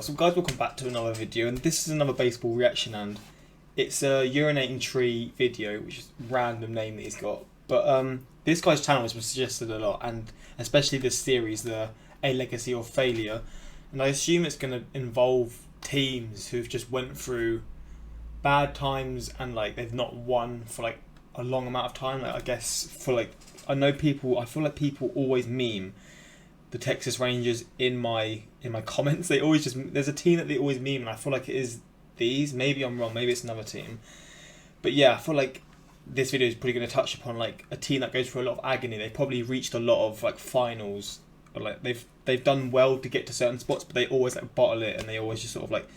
So guys, welcome back to another video, and this is another baseball reaction, and it's a urinating tree video, which is a random name that he's got. But this guy's channel has been suggested a lot, and especially this series, the A Legacy or Failure, and I assume it's going to involve teams who've just went through bad times and like they've not won for like a long amount of time. Like I guess for like I feel like people always meme the Texas Rangers in my comments. They always there's a team that they always meme, and I feel like it is these. Maybe I'm wrong. Maybe it's another team. But yeah, I feel like this video is probably going to touch upon like a team that goes through a lot of agony. They probably reached a lot of like finals, or like they've done well to get to certain spots, but they always like bottle it, and they always just sort of like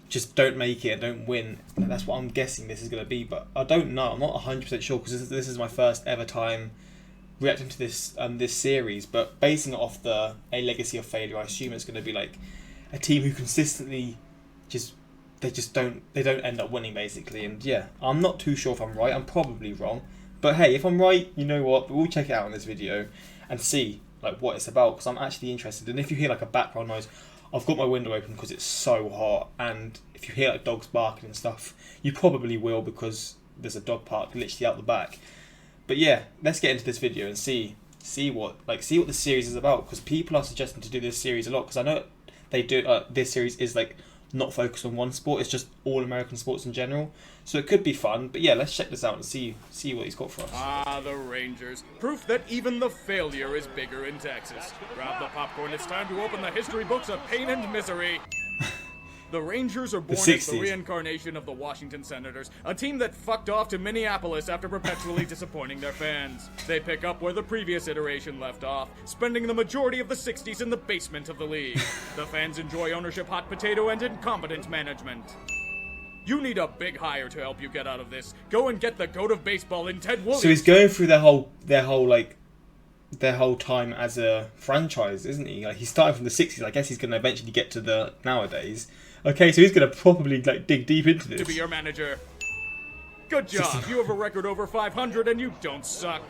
just don't make it and don't win. Like, that's what I'm guessing this is going to be, but I don't know. I'm not 100% sure because this is my first ever time reacting to this this series, but basing it off the A Legacy of Failure, I assume it's going to be like a team who consistently don't end up winning basically. And yeah, I'm not too sure if I'm right. I'm probably wrong, but hey, if I'm right, you know what? We'll check it out in this video and see like what it's about, because I'm actually interested. And if you hear like a background noise, I've got my window open because it's so hot, and if you hear like dogs barking and stuff, you probably will because there's a dog park literally out the back. But yeah, let's get into this video and see what the series is about, because people are suggesting to do this series a lot, because I know they do. This series is like not focused on one sport; it's just all American sports in general. So it could be fun. But yeah, let's check this out and see what he's got for us. Ah, the Rangers. Proof that even the failure is bigger in Texas. Grab the popcorn. It's time to open the history books of pain and misery. The Rangers are born as the reincarnation of the Washington Senators, a team that fucked off to Minneapolis after perpetually disappointing their fans. They pick up where the previous iteration left off, spending the majority of the 60s in the basement of the league. The fans enjoy ownership, hot potato, and incompetent management. You need a big hire to help you get out of this. Go and get the GOAT of baseball in Ted Williams. So he's going through their whole time as a franchise, isn't he? Like he's starting from the 60s. I guess he's going to eventually get to the nowadays. Okay, so he's going to probably like dig deep into this. To be your manager. Good job. You have a record over 500 and you don't suck.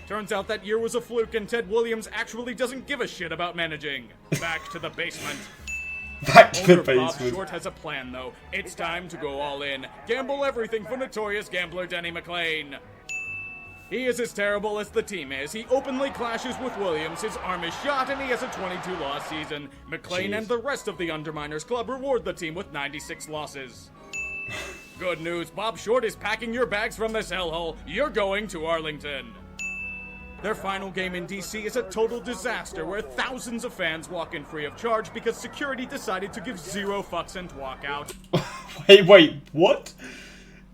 Turns out that year was a fluke and Ted Williams actually doesn't give a shit about managing. Back to the basement. Back to the Bob basement. Short has a plan though. It's time to go all in. Gamble everything for notorious gambler Denny McLain. He is as terrible as the team is. He openly clashes with Williams, his arm is shot, and he has a 22-loss season. McLain and the rest of the Underminers Club reward the team with 96 losses. Good news, Bob Short is packing your bags from this hellhole. You're going to Arlington. Their final game in DC is a total disaster where thousands of fans walk in free of charge because security decided to give 0 fucks and walk out. Wait, what?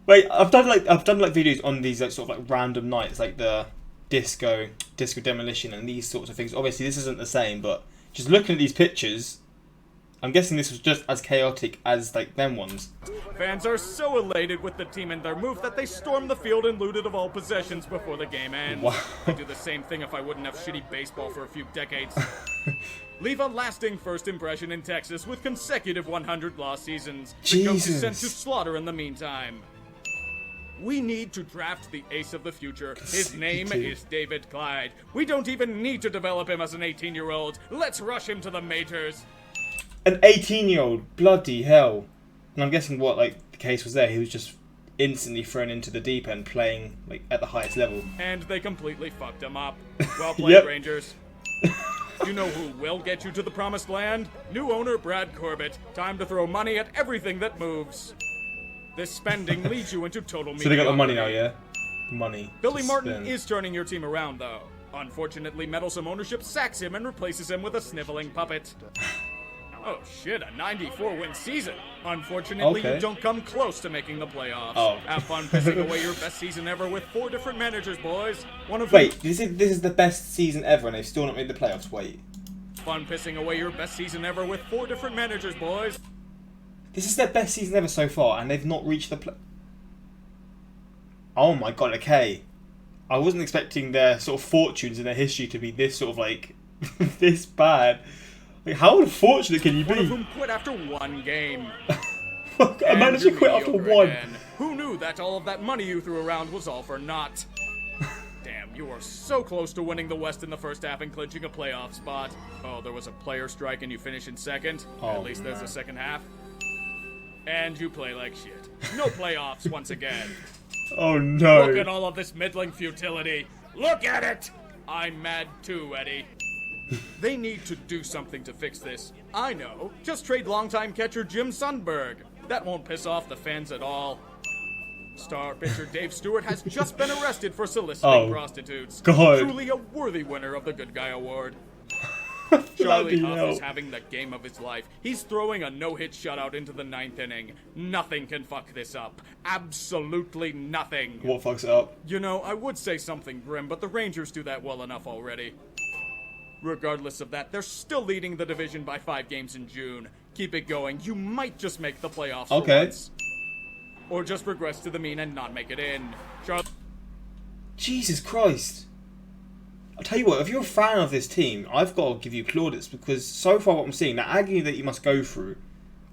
Wait, I've done videos on these like sort of like random nights, like the disco demolition and these sorts of things. Obviously this isn't the same, but just looking at these pictures, I'm guessing this was just as chaotic as like them ones. Fans are so elated with the team and their move that they storm the field and looted of all possessions before the game ends. Wow. I'd do the same thing if I wouldn't have shitty baseball for a few decades. Leave a lasting first impression in Texas with consecutive 100-loss seasons. The GOAT is sent to slaughter in the meantime. We need to draft the ace of the future. His name is David Clyde. We don't even need to develop him as an 18-year-old. Let's rush him to the majors. An 18-year-old? Bloody hell. And I'm guessing what like the case was there, he was just instantly thrown into the deep end playing like at the highest level. And they completely fucked him up. Well played, Rangers. You know who will get you to the promised land? New owner Brad Corbett. Time to throw money at everything that moves. This spending leads you into total mediocrity. So they got the money now, yeah? Money. Billy Martin is turning your team around, though. Unfortunately, meddlesome ownership sacks him and replaces him with a sniveling puppet. Oh shit, a 94-win season. Unfortunately, you don't come close to making the playoffs. Oh. Have fun pissing away your best season ever with 4 different managers, boys. Wait, this is the best season ever and they've still not made the playoffs? Wait. Fun pissing away your best season ever with 4 different managers, boys. This is their best season ever so far, and they've not reached the Oh my god, okay. I wasn't expecting their sort of fortunes and their history to be this sort of like this bad. Like, how unfortunate can you be? One of whom quit after 1 game. A manager quit after 1. Again. Who knew that all of that money you threw around was all for naught? Damn, You were so close to winning the West in the first half and clinching a playoff spot. Oh, there was a player strike and you finish in second. At least there's a second half. And you play like shit. No playoffs once again. Oh no. Look at all of this middling futility. Look at it! I'm mad too, Eddie. They need to do something to fix this. I know. Just trade longtime catcher Jim Sundberg. That won't piss off the fans at all. Star pitcher Dave Stewart has just been arrested for soliciting prostitutes. God. Truly a worthy winner of the Good Guy Award. Charlie Huff is having the game of his life. He's throwing a no-hit shutout into the 9th inning. Nothing can fuck this up. Absolutely nothing. What fucks it up? You know, I would say something grim, but the Rangers do that well enough already. Regardless of that, they're still leading the division by 5 games in June. Keep it going. You might just make the playoffs for once. Or just regress to the mean and not make it in. Jesus Christ. I'll tell you what, if you're a fan of this team, I've got to give you plaudits, because so far what I'm seeing, the agony that you must go through,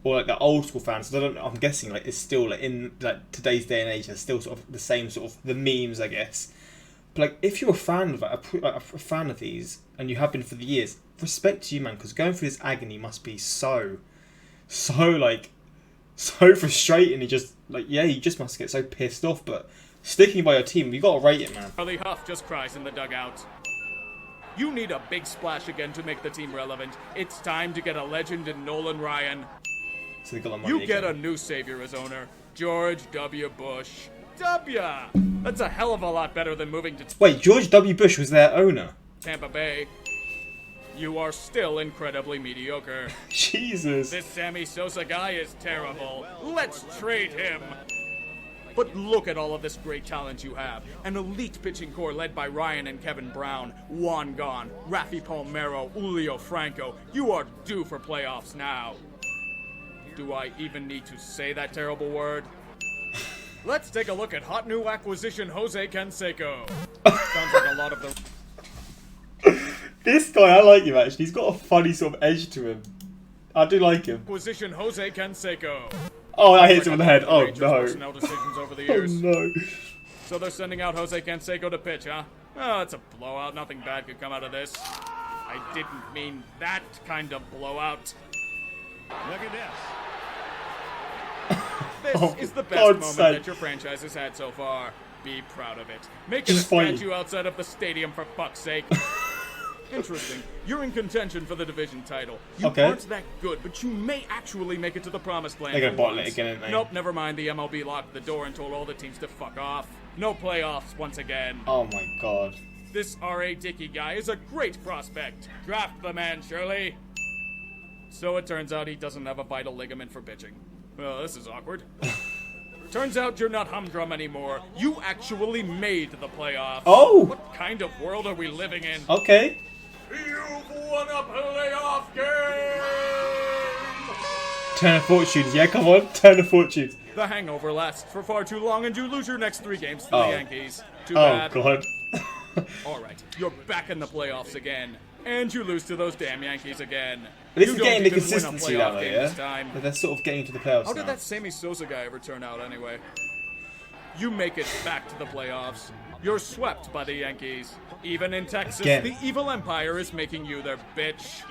or like the old school fans, I'm guessing like it's still like in like today's day and age, there's still sort of the same sort of the memes, I guess. But like, if you're a fan of a fan of these, and you have been for the years, respect to you, man, because going through this agony must be so frustrating. You just you just must get so pissed off. But sticking by your team, you got to rate it, man. Charlie Huff just cries in the dugout. You need a big splash again to make the team relevant. It's time to get a legend in Nolan Ryan. So they got the money You get again. a new savior as owner, George W. Bush. W! That's a hell of a lot better than moving to Wait, George W. Bush was their owner? Tampa Bay. You are still incredibly mediocre. Jesus. This Sammy Sosa guy is terrible. Let's trade him. But look at all of this great talent you have. An elite pitching core led by Ryan and Kevin Brown, Juan Gon, Rafi Palmeiro, Julio Franco. You are due for playoffs now. Do I even need to say that terrible word? Let's take a look at hot new acquisition Jose Canseco. Sounds like a lot of the... This guy, I like him actually. He's got a funny sort of edge to him. I do like him. Acquisition Jose Canseco. Oh, I hit him on the head. Oh Rangers' no. personnel decisions over the years. Oh no. So they're sending out Jose Canseco to pitch, huh? Oh, it's a blowout. Nothing bad could come out of this. I didn't mean that kind of blowout. Look at this. This is the best God's moment sake. that your franchise has had so far. Be proud of it. Make it Just a fight. statue outside of the stadium, for fuck's sake. Interesting. You're in contention for the division title. You aren't that good, but you may actually make it to the promised land. They're gonna for bottle it once. again, aren't they? Nope, never mind. The MLB locked the door and told all the teams to fuck off. No playoffs once again. Oh my god. This R.A. Dickey guy is a great prospect. Draft the man, Shirley. So it turns out he doesn't have a vital ligament for pitching. Well, this is awkward. Turns out you're not humdrum anymore. You actually made the playoffs. Oh! What kind of world are we living in? Okay. You've won a playoff game! Turn of fortunes. Yeah, come on. Turn of fortunes. The hangover lasts for far too long and you lose your next 3 games to the Yankees. Too Oh bad. god. Alright, you're back in the playoffs again. And you lose to those damn Yankees again. This You is don't getting the even win a consistency playoff now, though, game yeah? this time. But they're sort of getting to the playoffs How did now. that Sammy Sosa guy ever turn out anyway? You make it back to the playoffs. You're swept by the Yankees. Even in Texas, Again. the evil empire is making you their bitch.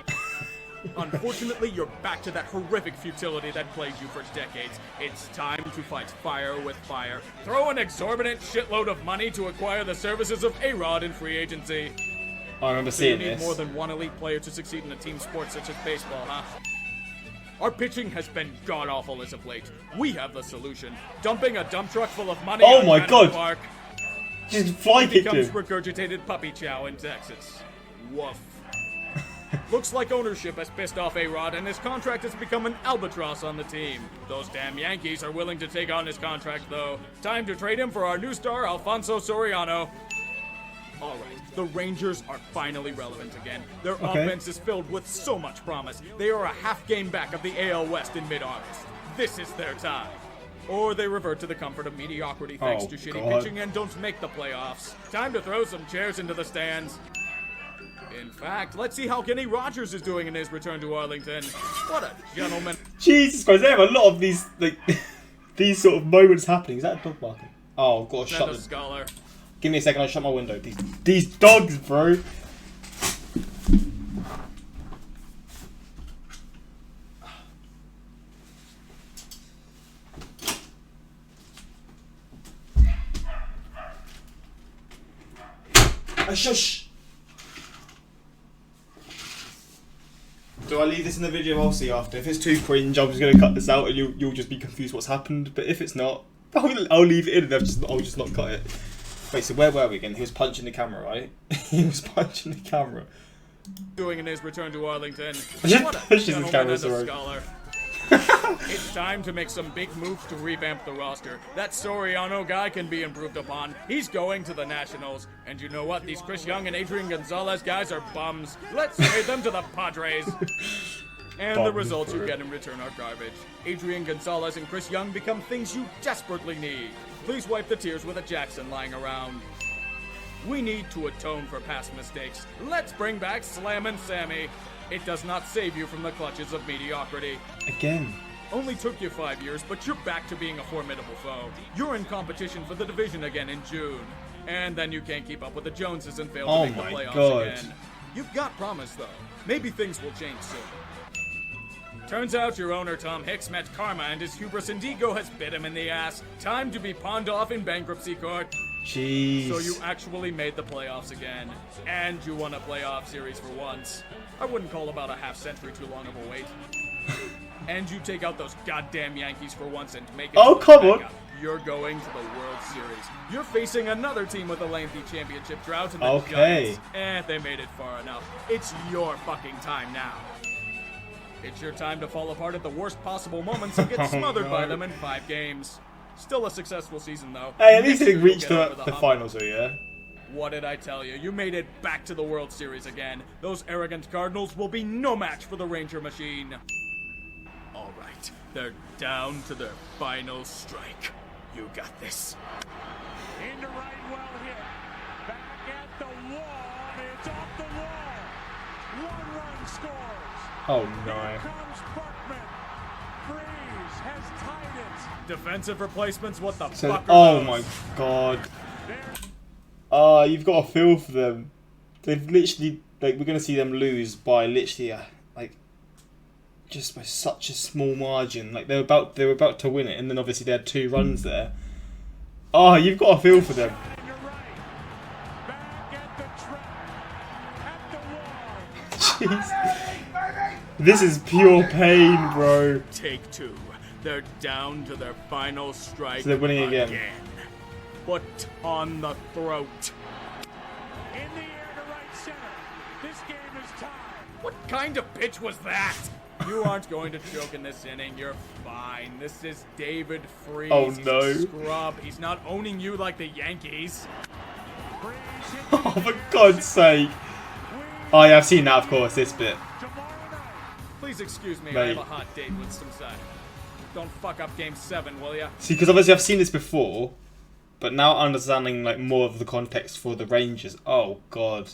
Unfortunately, you're back to that horrific futility that plagued you for decades. It's time to fight fire with fire. Throw an exorbitant shitload of money to acquire the services of A-Rod in free agency. I remember So you seeing need this. more than one elite player to succeed in a team sport such as baseball, huh? Our pitching has been god-awful as of late. We have the solution. Dumping a dump truck full of money Oh on my Madison God. Park Just fly kicked becomes him. regurgitated puppy chow in Texas. Woof. Looks like ownership has pissed off A-Rod and his contract has become an albatross on the team. Those damn Yankees are willing to take on his contract, though. Time to trade him for our new star, Alfonso Soriano. Alright, the Rangers are finally relevant again. Their offense is filled with so much promise. They are a half game back of the AL West in mid-August. This is their time. Or they revert to the comfort of mediocrity thanks to shitty pitching and don't make the playoffs. Time to throw some chairs into the stands. In fact, let's see how Kenny Rogers is doing in his return to Arlington. What a gentleman. Jesus Christ, they have a lot of these, like, these sort of moments happening. Is that a dog barking? Oh, I've got to And shut a the... scholar. Give me a second, I'll shut my window. These dogs, bro. Shush! Do I leave this in the video? I'll see after. If it's too cringe, I'm just going to cut this out and you'll just be confused what's happened. But if it's not, I'll leave it in and I'll just not cut it. Wait, so where were we again? He was punching the camera, right? He was punching the camera. Doing in his return to Arlington. Just pushes his camera, sorry. It's time to make some big moves to revamp the roster. That Soriano guy can be improved upon. He's going to the Nationals. And you know what? These Chris Young and Adrian Gonzalez guys are bums. Let's trade them to the Padres. And the results you get in return are garbage. Adrian Gonzalez and Chris Young become things you desperately need. Please wipe the tears with a Jackson lying around. We need to atone for past mistakes. Let's bring back Slammin' Sammy. It does not save you from the clutches of mediocrity. Again. Only took you 5 years, but you're back to being a formidable foe. You're in competition for the division again in June. And then you can't keep up with the Joneses and fail to make the playoffs again. You've got promise, though. Maybe things will change soon. Turns out your owner Tom Hicks met karma and his hubris and ego has bit him in the ass. Time to be pawned off in bankruptcy court. Jeez. So you actually made the playoffs again. And you won a playoff series for once. I wouldn't call about a half century too long of a wait. And you take out those goddamn Yankees for once and make it. Oh, come on. You're going to the World Series. You're facing another team with a lengthy championship drought in the Okay. Giants. They made it far enough. It's your fucking time now. It's your time to fall apart at the worst possible moments and get smothered by them in 5 games. Still a successful season, though. Hey, at least it reached the finals, though, yeah? What did I tell you? You made it back to the World Series again. Those arrogant Cardinals will be no match for the Ranger machine. All right, they're down to their final strike. You got this. Into right, well hit. Back at the wall. It's off the wall. 1 run scores. Oh, no. Here comes Buckman. Freeze has tied it. Defensive replacements, what the So, fuck are oh those? my god. There. You've got a feel for them. They've literally, like, we're going to see them lose by literally, just by such a small margin. Like, they were about to win it, and then obviously they had 2 runs there. Oh, you've got a feel for them. And you're right. Back at the track. At the wall. Jeez. This is pure pain, bro. Take 2. They're down to their final strike. So they're winning again. Foot on the throat. In the air to right center. This game is tied. What kind of pitch was that? You aren't going to choke in this inning. You're fine. This is David Freese. Oh, He's no. a scrub. He's not owning you like the Yankees. Freeze hit Oh, for God's sake. Oh, yeah, I've seen that, of course, this bit. tomorrow night. Please excuse me. I Mate. have a hot date with some side. Don't fuck up Game 7, will ya? See, because obviously I've seen this before, but now understanding, like, more of the context for the Rangers. Oh, God.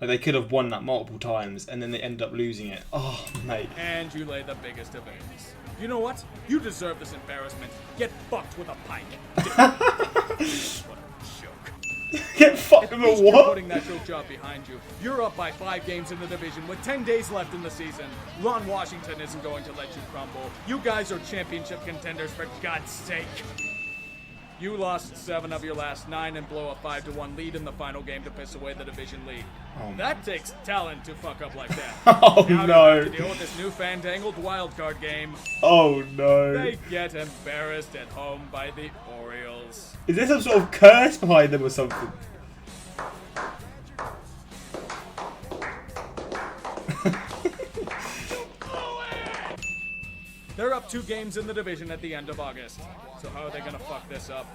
Like, they could have won that multiple times, and then they end up losing it. Oh, mate. And you lay the biggest of eggs. You know what? You deserve this embarrassment. Get fucked with a pike. What a joke. Get fucked At with least a you're what? putting that choke job behind you. You're up by 5 games in the division with 10 days left in the season. Ron Washington isn't going to let you crumble. You guys are championship contenders, for God's sake. You lost 7 of your last 9 and blow a 5-1 lead in the final game to piss away the division lead. Oh, That takes talent to fuck up like that. Oh, Now you no. have to deal with this new fandangled wildcard game. Oh, no. They get embarrassed at home by the Orioles. Is there some sort of curse behind them or something? They're up 2 games in the division at the end of August. So how are they gonna fuck this up?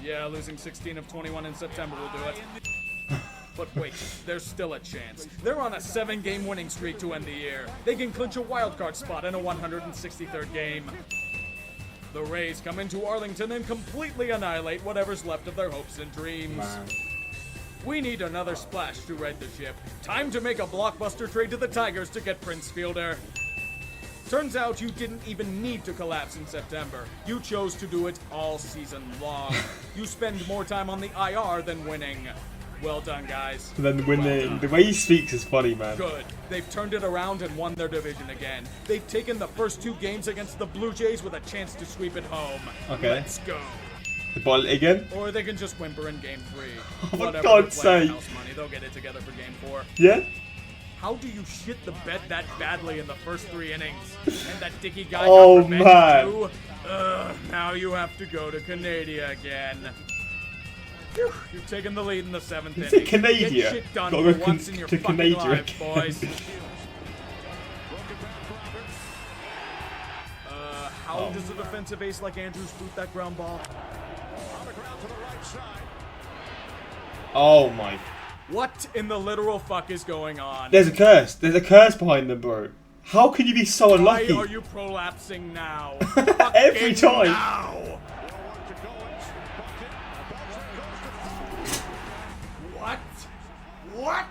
Yeah, losing 16 of 21 in September will do it. But wait, there's still a chance. They're on a 7-game winning streak to end the year. They can clinch a wildcard spot in a 163rd game. The Rays come into Arlington and completely annihilate whatever's left of their hopes and dreams. Man. We need another splash to right the ship. Time to make a blockbuster trade to the Tigers to get Prince Fielder. Turns out you didn't even need to collapse in September. You chose to do it all season long. You spend more time on the IR than winning. Well done, guys. And then winning. The way he speaks is funny, man. Good. They've turned it around and won their division again. They've taken the first 2 games against the Blue Jays with a chance to sweep it home. Okay. Let's go. The bottle it again? Or they can just whimper in Game 3. Oh, for Whatever, God's they're playing sake. house money. They'll get it together for Game 4. Yeah? How do you shit the bed that badly in the first 3 innings? And that dicky guy Oh, got revenge man. too? Now you have to go to Canada again. Phew, you're taking the lead in the 7th Is inning. it Canada? Get shit done Gotta for go once in your to fucking Canada lives, again. boys. How does a defensive ace like Andrews boot that ground ball? On the ground to the right side. Oh my. What in the literal fuck is going on? There's a curse. There's a curse behind them, bro. How can you be so Why unlucky? are you prolapsing now? Every Fucking time. Now. What? What?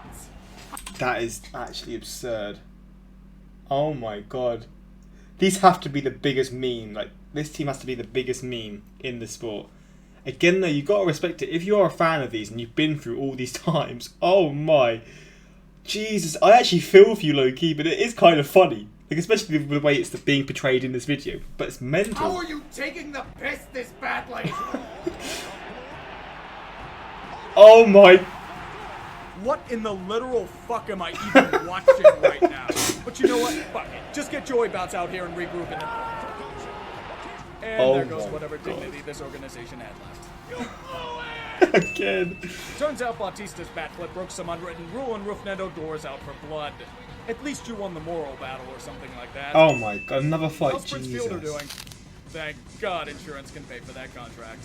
That is actually absurd. Oh my god. These have to be the biggest meme. Like, this team has to be the biggest meme in the sport. Again, though, you got to respect it. If you are a fan of these and you've been through all these times, oh my. Jesus, I actually feel for you, low-key, but it is kind of funny. Like, especially with the way it's being portrayed in this video. But it's mental. How are you taking the piss this badly? Oh my. What in the literal fuck am I even watching right now? But you know what? Fuck it. Just get Joey Bounce out here and regroup in the... And Oh there goes my whatever God. dignity this organization had left. Again. Turns out Bautista's bat flip broke some unwritten rule and roofed Nando Doors out for blood. At least you won the moral battle or something like that. Oh my god, another fight. How's Prince Fielder Jesus. doing? Thank God insurance can pay for that contract.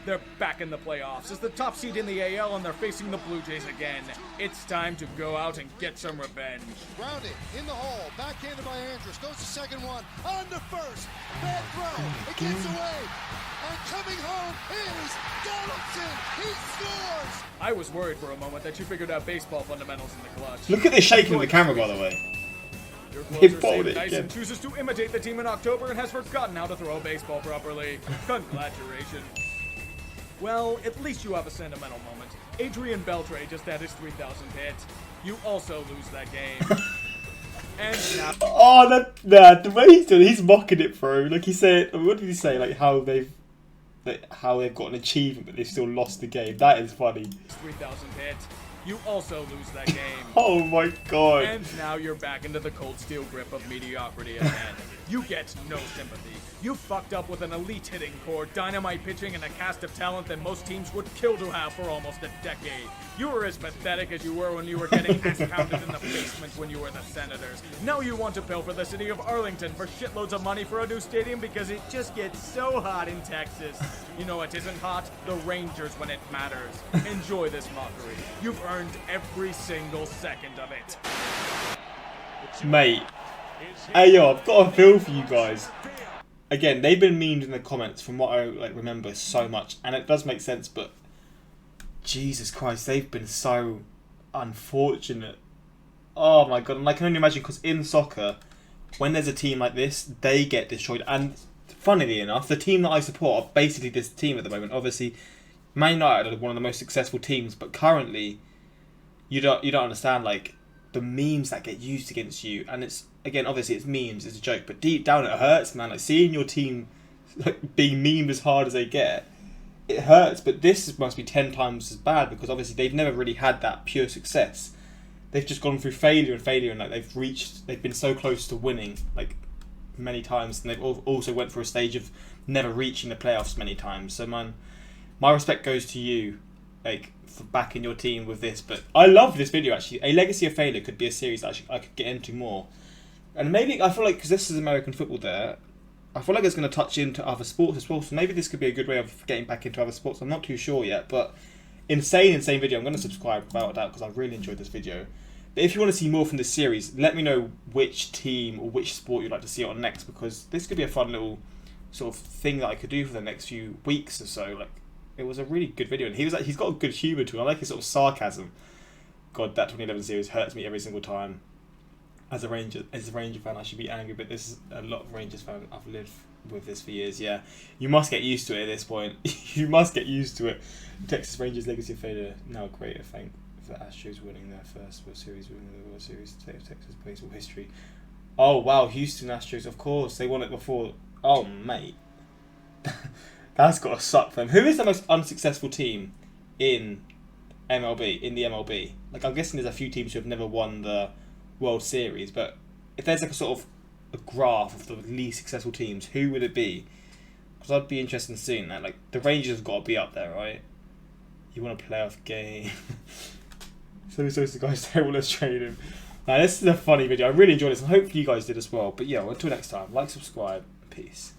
They're back in the playoffs as the top seed in the AL and they're facing the Blue Jays again. It's time to go out and get some revenge. Grounded in the hole, backhanded by Andrews, goes to second one, on to first, bad throw, it gets away, and coming home is Donaldson, he scores! I was worried for a moment that you figured out baseball fundamentals in the clutch. Look at this shaking of the camera, by the way. Your He closer bowled Sam it Dyson again. chooses to imitate the team in October and has forgotten how to throw a baseball properly. Congratulations. Well, at least you have a sentimental moment. Adrian Beltre just had his 3,000th hit. You also lose that game. And now... Oh, the way he's doing, he's mocking it, bro. Like he said, what did he say? Like how they've got an achievement, but they've still lost the game. That is funny. 3,000th hit. You also lose that game. Oh my god. And now you're back into the cold steel grip of mediocrity again. You get no sympathy. You fucked up with an elite hitting core, dynamite pitching, and a cast of talent that most teams would kill to have for almost a decade. You were as pathetic as you were when you were getting ass pounded in the basement when you were the Senators. Now you want to pilfer the city of Arlington for shitloads of money for a new stadium because it just gets so hot in Texas. You know it isn't hot? The Rangers when it matters. Enjoy this mockery. You've earned every single second of it. Mate. Hey yo, I've got a feel for you guys. Again, they've been memed in the comments from what I remember so much, and it does make sense, but Jesus Christ, they've been so unfortunate. Oh my god, and I can only imagine, because in soccer, when there's a team like this, they get destroyed. And funnily enough, the team that I support are basically this team at the moment. Obviously, Man United are one of the most successful teams, but currently, you don't understand like the memes that get used against you. And it's, again, obviously it's memes, it's a joke, but deep down it hurts, man. Like seeing your team like being memed as hard as they get, it hurts. But this must be 10 times as bad, because obviously they've never really had that pure success. They've just gone through failure and failure, and like they've been so close to winning like many times, and they've also went through a stage of never reaching the playoffs many times. So man, my respect goes to you, like, for backing your team with this. But I love this video actually. A Legacy of Failure could be a series that I could get into more, and maybe I feel like, because this is American football there, I feel like it's going to touch into other sports as well. So maybe this could be a good way of getting back into other sports. I'm not too sure yet, but insane video. I'm going to subscribe without a doubt, because I really enjoyed this video. But if you want to see more from this series, let me know which team or which sport you'd like to see it on next, because this could be a fun little sort of thing that I could do for the next few weeks or so. Like, it was a really good video, and he's got a good humour to him. I like his sort of sarcasm. God, that 2011 series hurts me every single time. as a Ranger fan, I should be angry, but this is a lot of Rangers fan. I've lived with this for years. Yeah, you must get used to it at this point. You must get used to it. Texas Rangers legacy of failure now greater thank for the Astros winning their first World Series, winning the World Series of Texas baseball history. Oh wow, Houston Astros, of course they won it before. Oh mate, that's got to suck for them. Who is the most unsuccessful team in MLB? In the MLB, like I'm guessing there's a few teams who have never won the World Series, but if there's like a sort of a graph of the least successful teams, who would it be? Because I'd be interested in seeing that. Like the Rangers have got to be up there, right? You want a playoff game? So the guy's terrible. Let's trade him. Now this is a funny video. I really enjoyed this, and hopefully you guys did as well. But yeah, until next time, like, subscribe, peace.